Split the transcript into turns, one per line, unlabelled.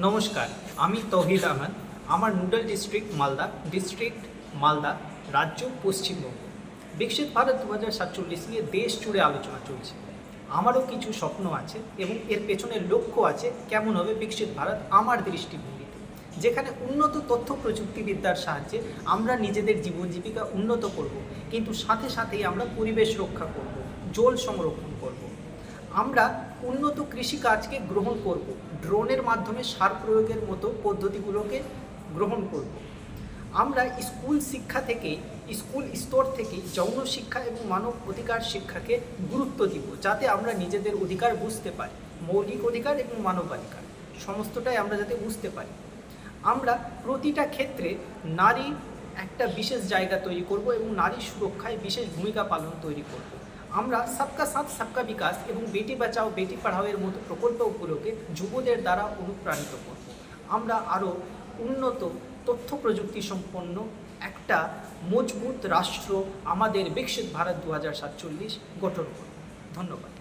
নমস্কার, আমি তৌহিদ আহমেদ। আমার নুডল ডিস্ট্রিক্ট মালদা, রাজ্য পশ্চিমবঙ্গ। বিকশিত ভারত 2047 নিয়ে দেশ জুড়ে আলোচনা চলছে। আমারও কিছু স্বপ্ন আছে এবং এর পেছনের লক্ষ্য আছে কেমন হবে বিকশিত ভারত আমার দৃষ্টিভঙ্গিতে, যেখানে উন্নত তথ্য প্রযুক্তিবিদ্যার সাহায্যে আমরা নিজেদের জীবন জীবিকা উন্নত করব, কিন্তু সাথে সাথেই আমরা পরিবেশ রক্ষা করব, জল সংরক্ষণ করব। আমরা উন্নত কৃষিকাজকে গ্রহণ করব, ড্রোনের মাধ্যমে সার প্রয়োগের মতো পদ্ধতিগুলোকে গ্রহণ করব। আমরা স্কুল স্তর থেকে যৌন শিক্ষা এবং মানব অধিকার শিক্ষাকে গুরুত্ব দিব, যাতে আমরা নিজেদের অধিকার বুঝতে পারি, মৌলিক অধিকার এবং মানবাধিকার সমস্তটাই আমরা যাতে বুঝতে পারি। আমরা প্রতিটা ক্ষেত্রে নারী একটা বিশেষ জায়গা তৈরি করব এবং নারী সুরক্ষায় বিশেষ ভূমিকা পালন তৈরি করব। আমরা সবকা সাথ সবকা বিকাশ এবং বেটি বাঁচাও বেটি পড়াওয়ের মতো প্রকল্পগুলোকে যুবদের দ্বারা অনুপ্রাণিত করব। আমরা আরও উন্নত তথ্য প্রযুক্তি সম্পন্ন একটা মজবুত রাষ্ট্র, আমাদের বিকশিত ভারত 2047 গঠন করব। ধন্যবাদ।